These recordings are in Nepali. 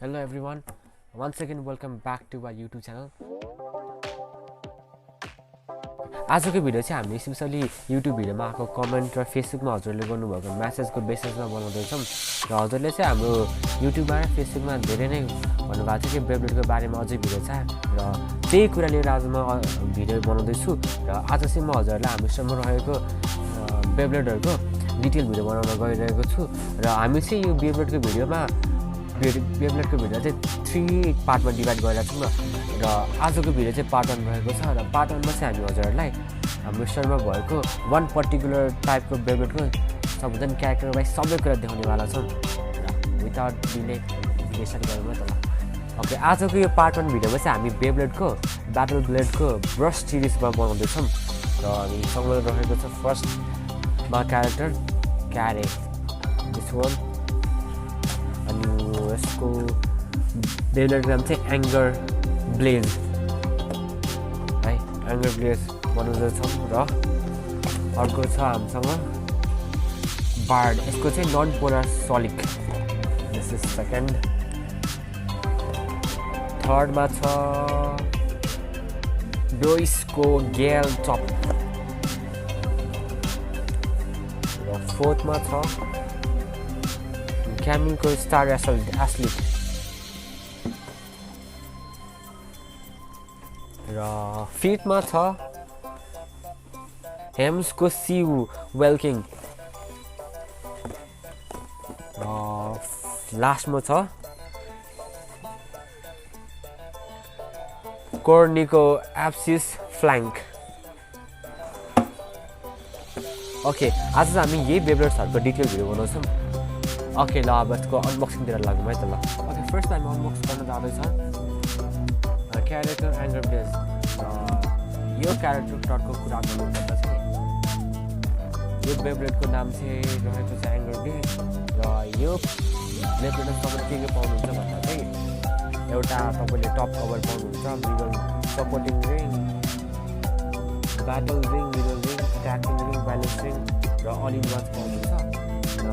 Hello everyone, once again welcome back to our YouTube channel. आजको भिडियो चाहिँ हामी स्पेशली YouTube भिडियोमा आएको कमेन्ट र फेसबुकमा हजुरले गर्नुभएको मेसेजको बेसिसमा बनाउँदैछौँ र हजुरले चाहिँ हाम्रो युट्युबमा र फेसबुकमा धेरै नै भन्नुभएको छ कि बेब्लेडको बारेमा अझै भिडियो छ र त्यही कुरा लिएर आज म भिडियो बनाउँदैछु र आज चाहिँ म हजुरहरूलाई हामीसँग रहेको बेब्लेडहरूको डिटेल भिडियो बनाउन गइरहेको छु र हामी चाहिँ यो बेब्लेडको भिडियोमा बेब्लेडको भिडियो चाहिँ 3 पार्टमा डिभाइड गरेर छौँ र आजको भिडियो चाहिँ पार्ट 1 रहेको छ र पार्ट 1 मा चाहिँ हामी हजुरहरूलाई हाम्रो स्टोरमा भएको वान पर्टिकुलर टाइपको बेब्लेडको सबैजना क्यारेक्टर वाइज सबै कुरा देखाउनेवाला छौँ र विदाउट डिले भिडियो स्टार्ट गरौँ त ल। ओके, आजको यो पार्ट 1 भिडियोमा चाहिँ हामी बेब्लेडको ब्याटल ब्लेडको ब्रस सिरिजमा बनाउँदैछौँ र हामीसँग रहेको छ फर्स्टमा क्यारेक्टर क्यारे दिस वान अनि यसको बेब्लेडको नाम चाहिँ एङ्गर ब्लेड है, एङ्गर ब्लेड बनाउँदैछौँ र अर्को छ हामीसँग बार्ड, यसको चाहिँ non polar solid, this is second. थर्डमा छ ब्रोइसको गेल टप र फोर्थमा छ क्यामिनको स्टार एस्लिट र फिफ्थमा छ हेम्सको सी वेल्किङ र लास्टमा छ कोर्नीको एप्सिस फ्ल्याङ्क। ओके, आज चाहिँ हामी यही बेब्लेड्सहरूको डिटेल भिडियो बनाउँछौँ। ओके ल, अब यसको अनबक्सिङतिर लागौँ है त ल। ओके, फर्स्ट हामी अनबक्स गर्न जाँदैछ क्यारेक्टर एङ्गर ब्लेड र यो क्यारेक्टरको कुरा गर्नुपर्दा चाहिँ यो बेब्लेडको नाम चाहिँ रहेको छ एङ्गर ब्लेड र यो बेब्लेडमा तपाईँले के पाउनुहुन्छ भन्दा चाहिँ एउटा तपाईँले टप कभर पाउनुहुन्छ, middle supporting ring, battle ring, middle ring, tacking ring, balance ring र अल इन वान पाउनुहुन्छ र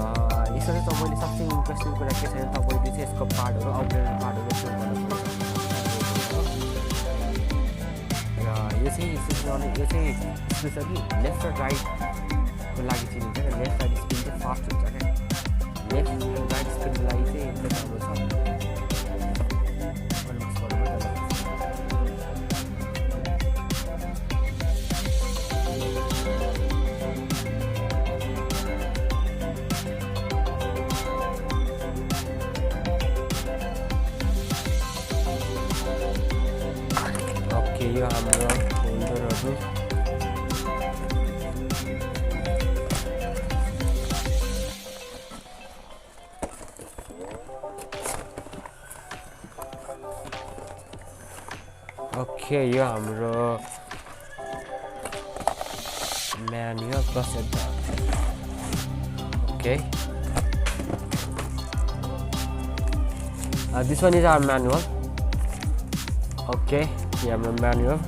यसरी तपाईँले सबसे इन्ट्रेस्टिङ कुरा के छैन, तपाईँले चाहिँ यसको पार्टहरू आउटलाइन पार्टहरू सुरु गर्न सक्नुहुन्छ र यो चाहिँ स्पेसली लेफ्ट र राइटको लागि चिनिन्छ र लेफ्ट राइट स्पिन चाहिँ फास्ट हुन्छ क्या, लेफ्ट राइट स्पिनको लागि चाहिँ एकदम राम्रो छ। यो हाम्रो होल्डरहरू ओके, यो हाम्रो manual plus okay, this one is our manual. Okay, यो हाम्रो म्यानुअल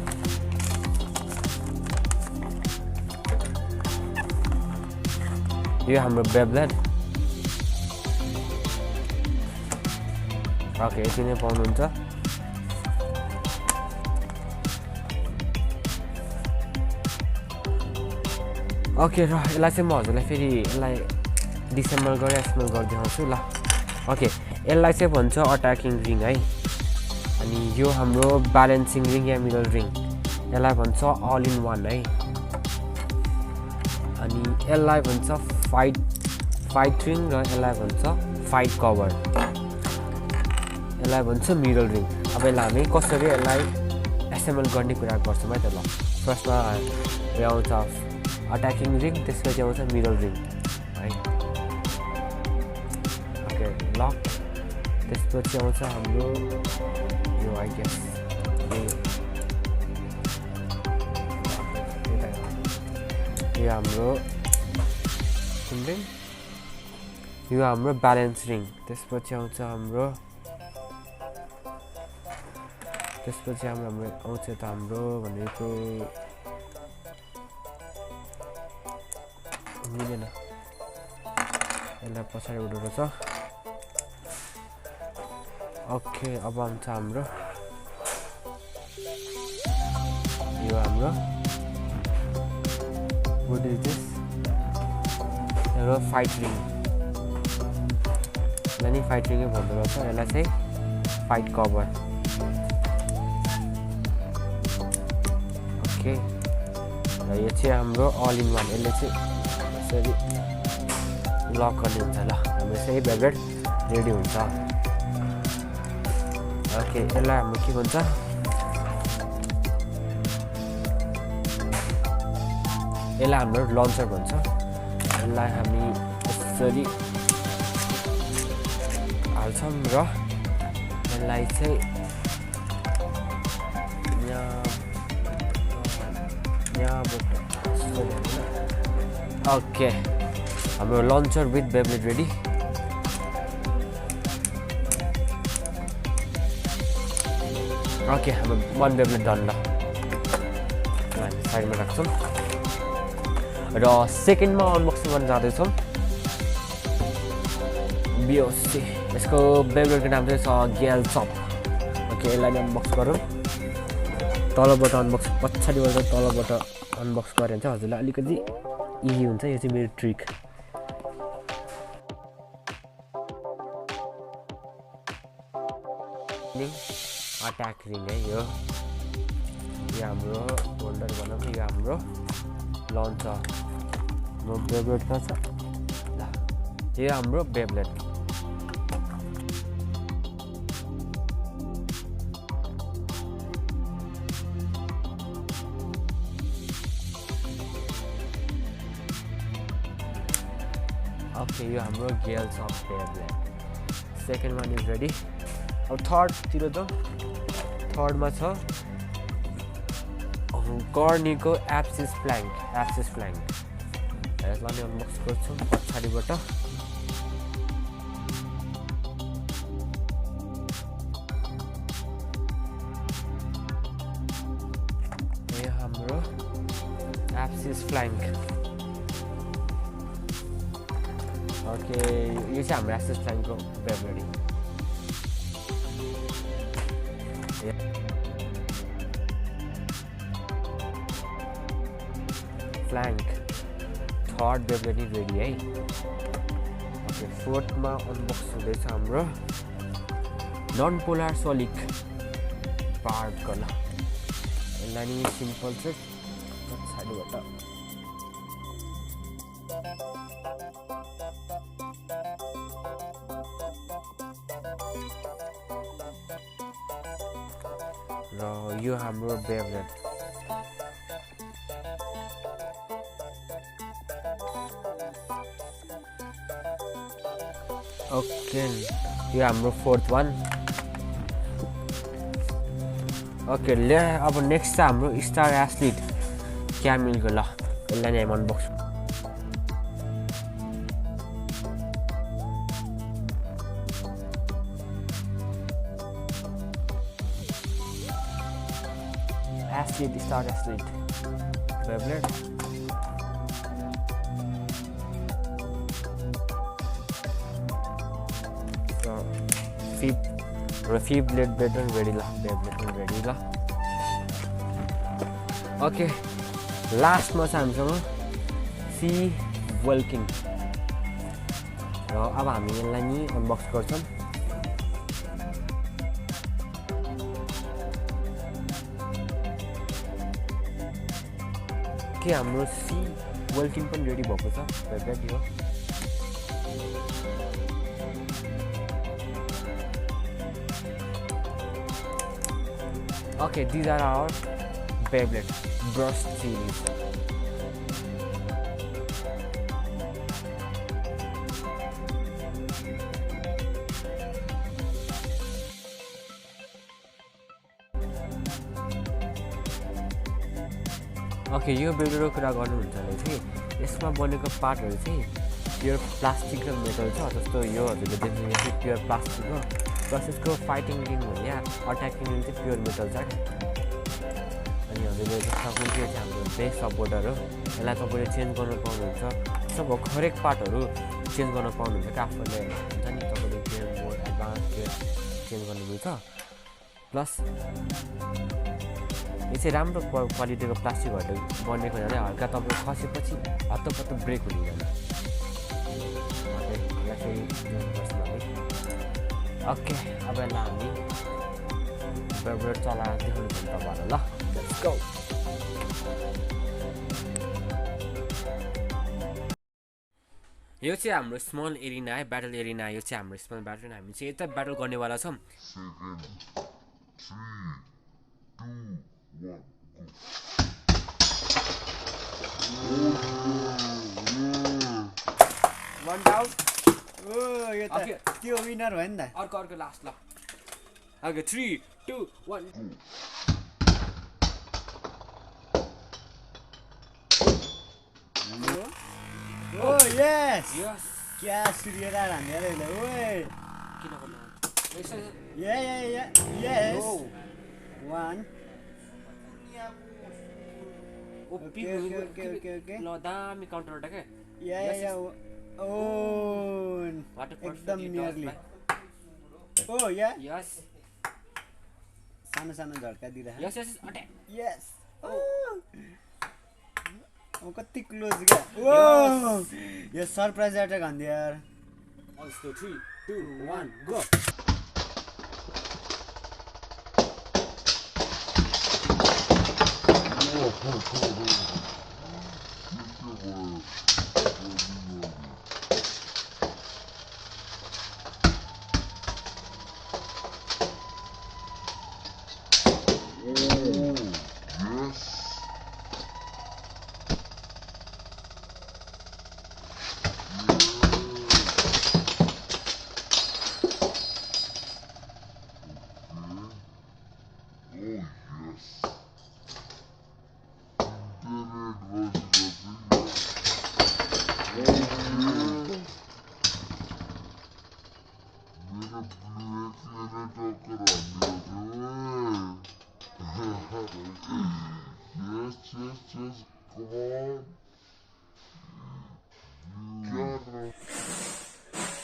यो हाम्रो बेब्लेड। ओके, यति नै पाउनुहुन्छ। ओके, र यसलाई चाहिँ म हजुरलाई फेरि यसलाई डिसेम्बर गरेर एसएमएल गरिदिन्छु ल। ओके, यसलाई चाहिँ भन्छ अट्याकिङ रिङ है, अनि यो हाम्रो ब्यालेन्सिङ रिङ या मिडल रिङ, यसलाई भन्छ अल इन वान है, अनि यसलाई भन्छ फाइट रिङ र यसलाई भन्छ फाइट कभर, यसलाई भन्छ मिडल रिङ। अब यसलाई हामी कसरी यसलाई एसएमएल गर्ने कुरा गर्छौँ है त ल। फर्स्टमा यो आउँछ अट्याकिङ रिङ, त्यसपछि आउँछ मिडल रिङ है। ओके, लक, त्यसपछि आउँछ हाम्रो यो आई गेस यो हाम्रो रिङ, यो हाम्रो ब्यालेन्स रिङ, त्यसपछि आउँछ हाम्रो आउँछ त हाम्रो भनेको मिलेन, यसलाई पछाडि उठेको छ ओके अब आउँछ हाम्रो यो हाम्रो what is this यो फाइट रिङ यसलाई फाइट रिङै भन्दो रहेछ यसलाई चाहिँ फाइट कभर ओके र यो चाहिँ हाम्रो अल इन वान यसले चाहिँ यसरी लक गर्ने हुन्छ ल हाम्रो चाहिँ बेबलेट रेडी हुन्छ ओके यसलाई हाम्रो के भन्छ यसलाई हाम्रो लन्चर भन्छ यसलाई हामी यसरी हाल्छौँ र यसलाई चाहिँ यहाँबाट ओके हाम्रो लन्चर विथ बेबलेट रेडी ओके हाम्रो वान बेबलेट डन ल साइडमा राख्छौँ र सेकेन्डमा अनबक्सिङ गर्न जाँदैछौँ बिओसी यसको बेबलेटको नाम चाहिँ छ ग्यालचप ओके यसलाई अनबक्स गरौँ तलबाट अनबक्स पछाडिबाट तलबाट अनबक्स गऱ्यो भने चाहिँ हजुरलाई अलिकति इजी हुन्छ यो चाहिँ मेरो ट्रिक अट्याक रिङ है यो हाम्रो होल्डर भनौँ यो हाम्रो लन्चर हाम्रो बेबलेट कहाँ छ यो हाम्रो बेबलेट ओके यो हाम्रो ग्यालचप Beyblade second one is ready अब थर्डतिर त थर्डमा छ कर्नीको एप्सिस फ्ल्याङ्क यसलाई अनबक्स गर्छौँ पछाडिबाट यो हाम्रो एप्सिस फ्ल्याङ्क ओके यो चाहिँ हाम्रो एप्सिस फ्ल्याङ्कको Beyblade flank third Beyblade ready है ओके फोर्थमा अनबक्स हुँदैछ हाम्रो नन पोलार सोलिक पार्ट कला यसलाई नि सिम्पल चाहिँ पछाडिबाट र यो हाम्रो बेबलेट ओके यो हाम्रो फोर्थ वान ओके ले अब नेक्स्ट चाहिँ हाम्रो स्टार एथलिट क्यामिलको ल यसलाई नै unbox athlete star athlete बेबलेट fifth बेबलेट ready ल बेबलेट रेडी ल ओके लास्टमा चाहिँ हामीसँग सी वेल्किङ र अब हामी यसलाई नि अनबक्स गर्छौँ के हाम्रो सी वेल्किङ पनि रेडी भएको छ बेबलेट यो Okay, these are our Beyblade brush series. Okay, यो बेबलेटको कुरा गर्नुहुन्छ भने चाहिँ यसमा बनेको पार्टहरु चाहिँ प्योर प्लास्टिक र मेटल छ जस्तो यो हजुरले देख्नु यो चाहिँ प्योर प्लास्टिक हो प्लस यसको फाइटिङ रिङ भने या अट्याकिङ रिङ चाहिँ प्योर मेटल छ अनि हजुरले सक्नु त्यो चाहिँ हाम्रो बेस सपोर्टर हो यसलाई तपाईले चेन्ज गर्न पाउनुहुन्छ सब हरेक पार्टहरु चेन्ज गर्न पाउनुहुन्छ आफूले हुन्छ नि तपाईले गेम मोड एडभान्स गेम चेन्ज गर्न मिल्छ प्लस यो चाहिँ राम्रो क्वालिटीको प्लास्टिकहरूले बनेको हुनाले हल्का तपाईँको खसेपछि हत्तपत्त ब्रेक हुँदैन ओके अब यसलाई हामी ब्रेड चलाएर देखाउनु पर्छ तपाईँहरूलाई ल लेट्स गो यो चाहिँ हाम्रो स्मल एरिना है ब्याटल एरिना यो चाहिँ हाम्रो स्मल ब्याटल हामी चाहिँ यता ब्याटल गर्नेवाला छौँ One down. Oh, यो त त्यो विनर भयो नि त अर्को लास्ट ल ओके 3 2 1 Oh yes. यस क्या सूर्यरा हान्दै रहेछ ओए किन गर्नु yes one ओके ल दामी काउन्टर अट्याक है yeah oh एकदम नियरली oh yeah यस सानो सानो झड्का दिइरा यस यस अट्याक यस ओ कति क्लोज क्या ओ यो सरप्राइज अट्याक हान्दियो यार also 3 2 1 go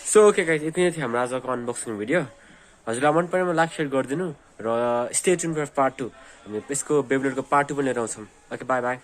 so okay guys यति नै थियो हाम्रो आजको अनबक्सिङ भिडियो हजुरलाई मन परेमा लाइक सेयर गरिदिनु र स्टे ट्युन फर पार्ट 2 हामी यसको बेब्लेडको पार्ट 2 पनि लिएर आउँछौँ ओके बाई बाई